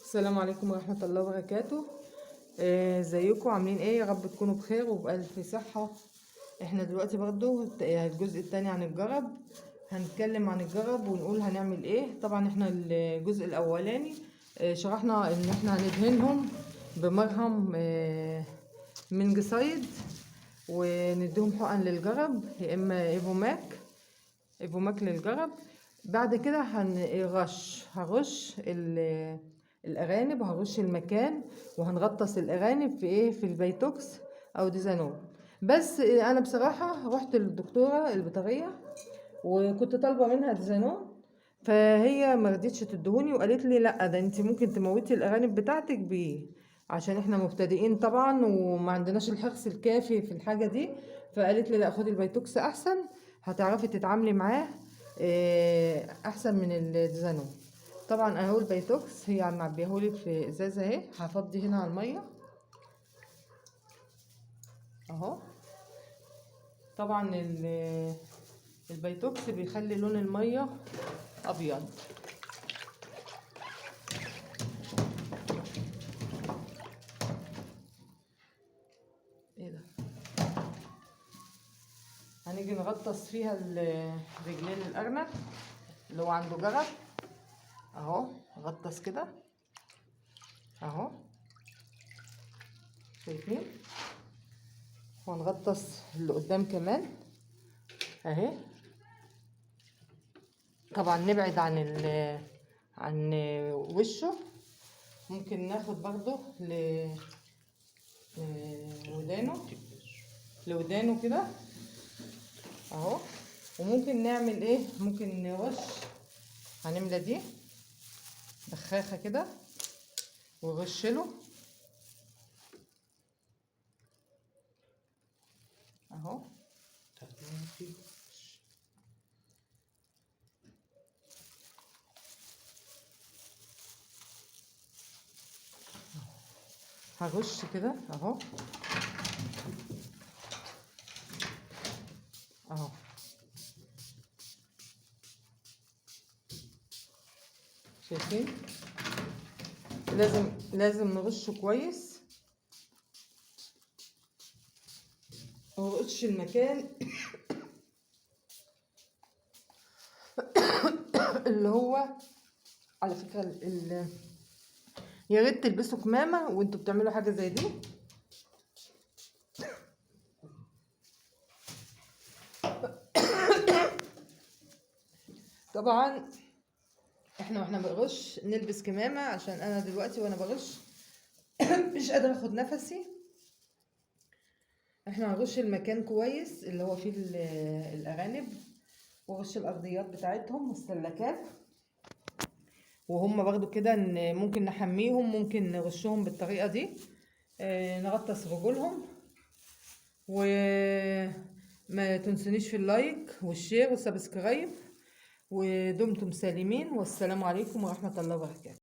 السلام عليكم ورحمة الله وبركاته. ازيكم عاملين ايه؟ يا رب تكونوا بخير وبألف صحة. احنا دلوقتي برضو الجزء التاني عن الجرب، هنتكلم عن الجرب ونقول هنعمل ايه. طبعا احنا الجزء الاولاني شرحنا ان احنا هندهنهم بمرهم منجسايد، ونديهم حقن للجرب يا اما ايفوماك للجرب. بعد كده هرش الارانب، وهرش المكان، وهنغطس الارانب في ايه، في البيتوكس او ديزانون. بس انا بصراحه رحت للدكتوره البيطريه وكنت طالبه منها ديزانون، فهي ما رضتش تدهوني وقالت لي لا، ده انت ممكن تموتي الارانب بتاعتك بيه، عشان احنا مبتدئين طبعا وما عندناش الحرص الكافي في الحاجه دي. فقالت لي لا، خدي البيتوكس احسن، هتعرفي تتعاملي معاه احسن من الديزانون. طبعا اهو البيتوكس هي معبيهولي في ازازه اهي، هفضي هنا على الميه اهو. طبعا البيتوكس بيخلي لون الميه ابيض. ايه ده؟ هنيجي نغطس فيها رجلين الارنب اللي هو عنده جرب اهو، غطس كده اهو، شايفين؟ وهنغطس اللي قدام كمان اهي. طبعا نبعد عن وشه. ممكن ناخد برضو لودانه كده اهو. وممكن نعمل ايه، ممكن نرش، هنملى دي بخاخه كده ونرش له اهو. هرش كده اهو اهو. شايفين؟ لازم نرشه كويس، ونرش المكان اللي هو على فكرة يا ريت تلبسوا كمامة وانتوا بتعملوا حاجة زي دي. طبعا احنا واحنا بنرش نلبس كمامة، عشان انا دلوقتي وانا برش مش قادرة اخد نفسي. احنا هنرش المكان كويس اللي هو فيه الارانب، ورش الارضيات بتاعتهم والسلكات، وهم برضو كده ممكن نحميهم، ممكن نرشهم بالطريقة دي. نغطس رجولهم. وما تنسونيش في اللايك والشير والسبسكرايب، ودمتم سالمين، والسلام عليكم ورحمة الله وبركاته.